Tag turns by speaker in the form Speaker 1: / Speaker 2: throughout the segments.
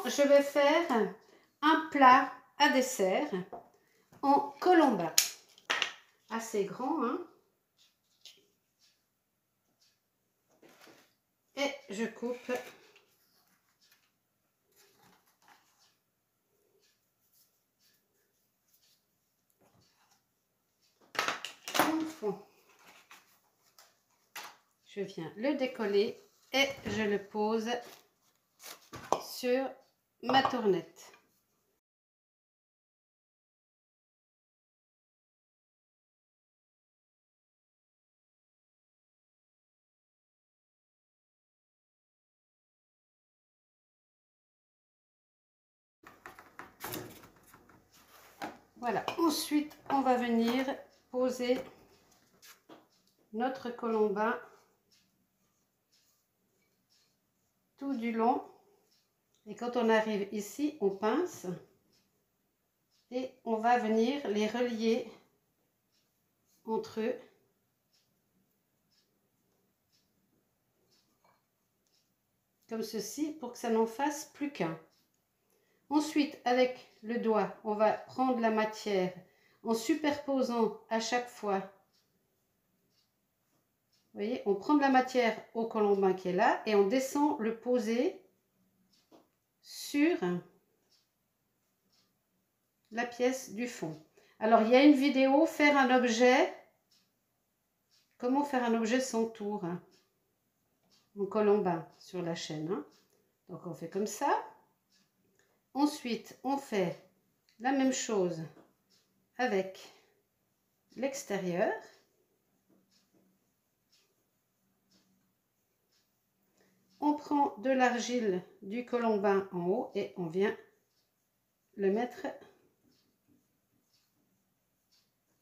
Speaker 1: Je vais faire un plat à dessert en colombin. Assez grand, hein. Et je coupe en fond. Je viens le décoller et je le pose sur ma tournette. Voilà, ensuite on va venir poser notre colombin tout du long. Et quand on arrive ici, on pince et on va venir les relier entre eux. Comme ceci, pour que ça n'en fasse plus qu'un. Ensuite, avec le doigt, on va prendre la matière en superposant à chaque fois. Vous voyez, on prend de la matière au colombin qui est là et on descend le poser sur la pièce du fond. Alors, il y a une vidéo, faire un objet, comment faire un objet sans tour, hein, en colombin sur la chaîne. Hein. Donc, on fait comme ça. Ensuite, on fait la même chose avec l'extérieur. On prend de l'argile du colombin en haut et on vient le mettre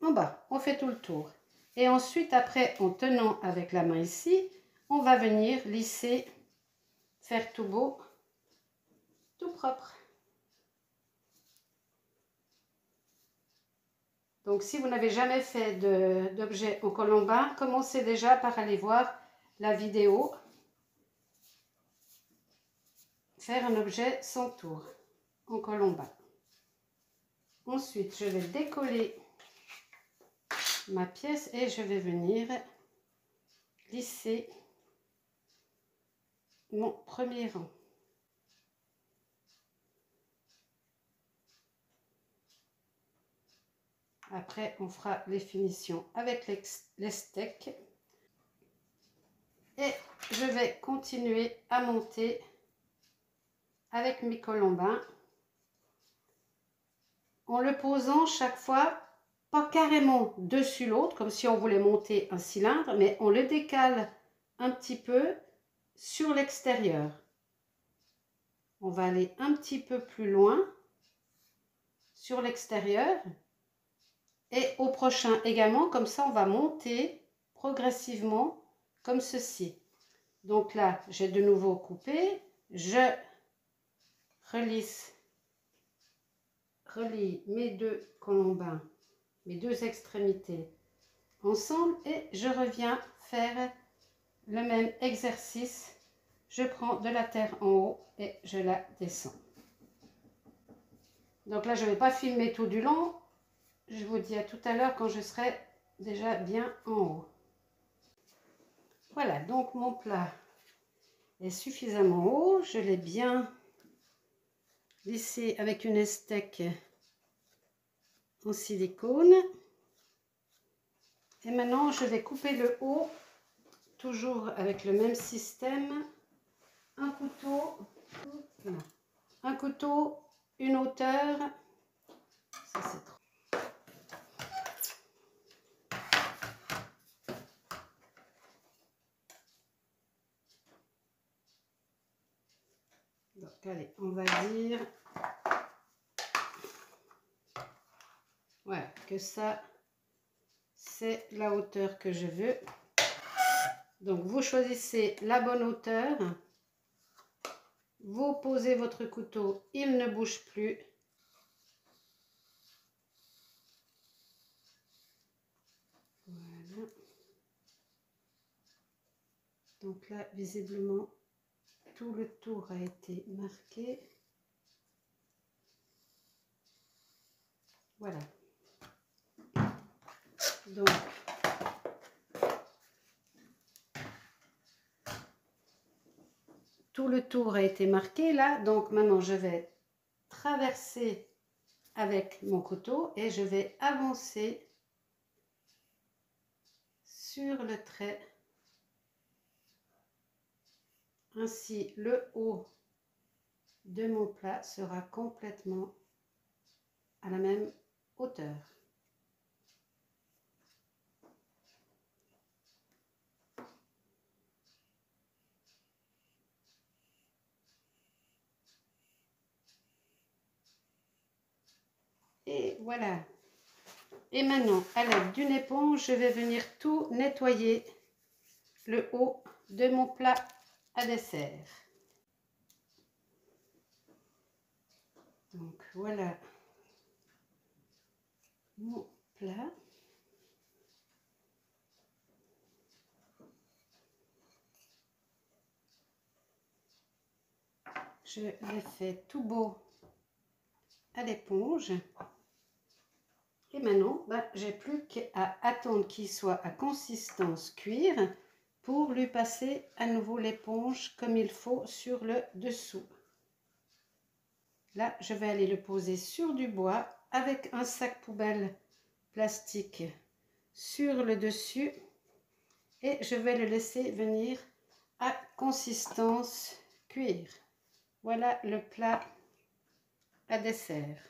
Speaker 1: en bas. On fait tout le tour. Et ensuite, après, en tenant avec la main ici, on va venir lisser, faire tout beau, tout propre. Donc, si vous n'avez jamais fait d'objet en colombin, commencez déjà par aller voir la vidéo. Faire un objet sans tour en colombin. Ensuite, je vais décoller ma pièce et je vais venir lisser mon premier rang. Après, on fera les finitions avec les steaks. Et je vais continuer à monter avec mes colombins en le posant chaque fois, pas carrément dessus l'autre, comme si on voulait monter un cylindre, mais on le décale un petit peu sur l'extérieur. On va aller un petit peu plus loin sur l'extérieur. Et au prochain également, comme ça on va monter progressivement comme ceci. Donc là, j'ai de nouveau coupé, je relie mes deux colombins, mes deux extrémités ensemble et je reviens faire le même exercice. Je prends de la terre en haut et je la descends. Donc là, je ne vais pas filmer tout du long. Je vous dis à tout à l'heure quand je serai déjà bien en haut. Voilà, donc mon plat est suffisamment haut. Je l'ai bien lissé avec une steak en silicone. Et maintenant, je vais couper le haut, toujours avec le même système. Un couteau, voilà. Un couteau, une hauteur. Ça, c'est trop. Donc, allez, on va dire, voilà, que ça, c'est la hauteur que je veux. Donc, vous choisissez la bonne hauteur. Vous posez votre couteau, il ne bouge plus. Voilà. Donc là, visiblement, tout le tour a été marqué. Voilà. Donc, tout le tour a été marqué là. Donc maintenant, je vais traverser avec mon couteau et je vais avancer sur le trait. Ainsi, le haut de mon plat sera complètement à la même hauteur. Et voilà. Et maintenant, à l'aide d'une éponge, je vais venir tout nettoyer le haut de mon plat à dessert. Donc voilà mon plat. Je l'ai fait tout beau à l'éponge. Et maintenant, j'ai plus qu'à attendre qu'il soit à consistance cuir pour lui passer à nouveau l'éponge comme il faut sur le dessous. Là, je vais aller le poser sur du bois avec un sac poubelle plastique sur le dessus et je vais le laisser venir à consistance cuir. Voilà le plat à dessert.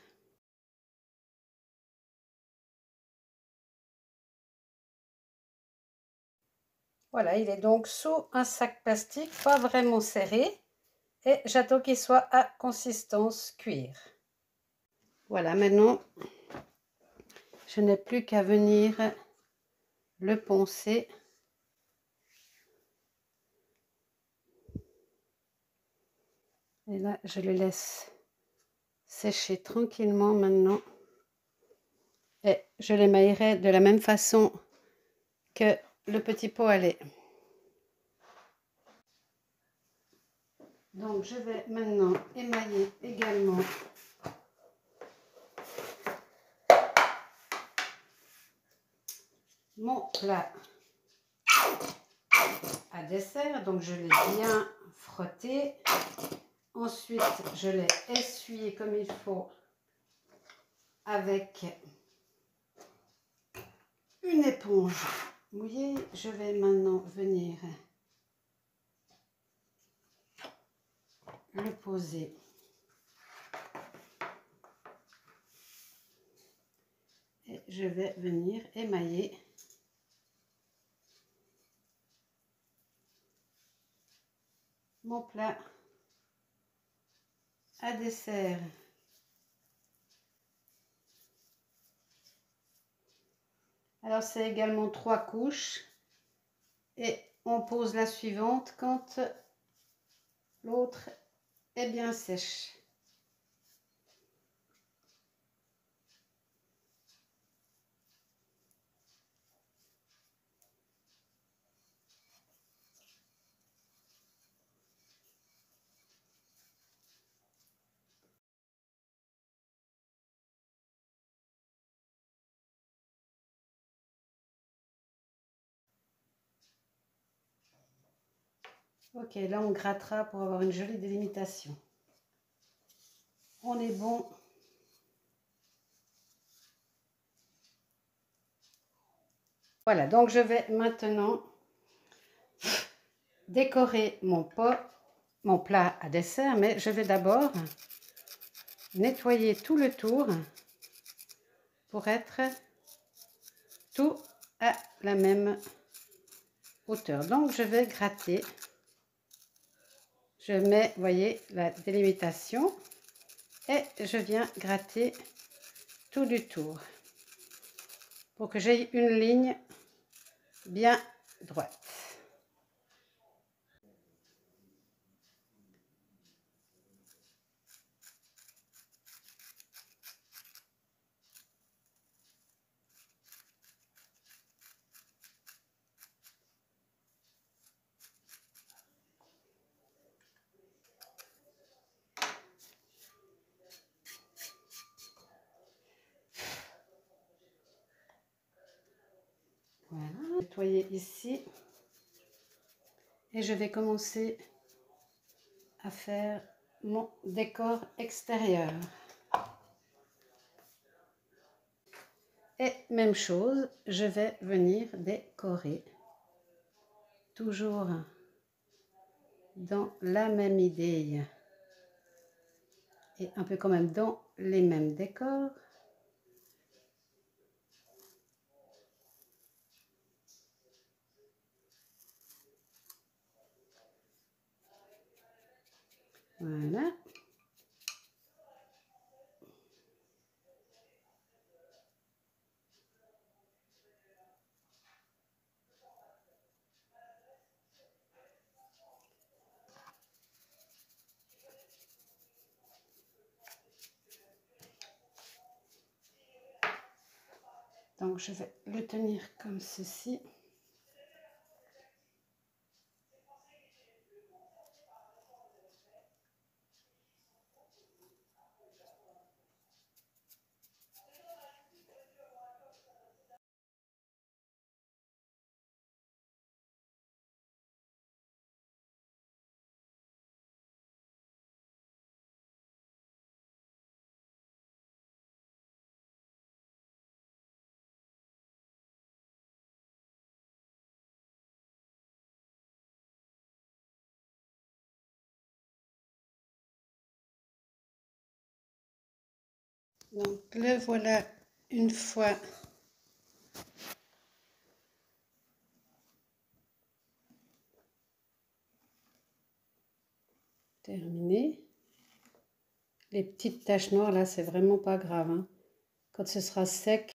Speaker 1: Voilà, il est donc sous un sac plastique, pas vraiment serré. Et j'attends qu'il soit à consistance cuir. Voilà, maintenant, je n'ai plus qu'à venir le poncer. Et là, je le laisse sécher tranquillement maintenant. Et je l'émaillerai de la même façon que le petit pot à lait. Donc, je vais maintenant émailler également mon plat à dessert. Donc, je l'ai bien frotté. Ensuite, je l'ai essuyé comme il faut avec une éponge mouillée. Je vais maintenant venir le poser et je vais venir émailler mon plat à dessert. Alors c'est également 3 couches et on pose la suivante quand l'autre est bien sèche. Ok, là on grattera pour avoir une jolie délimitation. On est bon. Voilà, donc je vais maintenant décorer mon plat à dessert, mais je vais d'abord nettoyer tout le tour pour être tout à la même hauteur. Donc je vais gratter. Je mets, voyez, la délimitation et je viens gratter tout du tour pour que j'aie une ligne bien droite. nettoyer ici. Et je vais commencer à faire mon décor extérieur. Et même chose, je vais venir décorer. Toujours dans la même idée. Et un peu quand même dans les mêmes décors. Voilà. Donc je vais le tenir comme ceci. Donc le voilà une fois terminé. Les petites taches noires là, c'est vraiment pas grave, hein. Quand ce sera sec,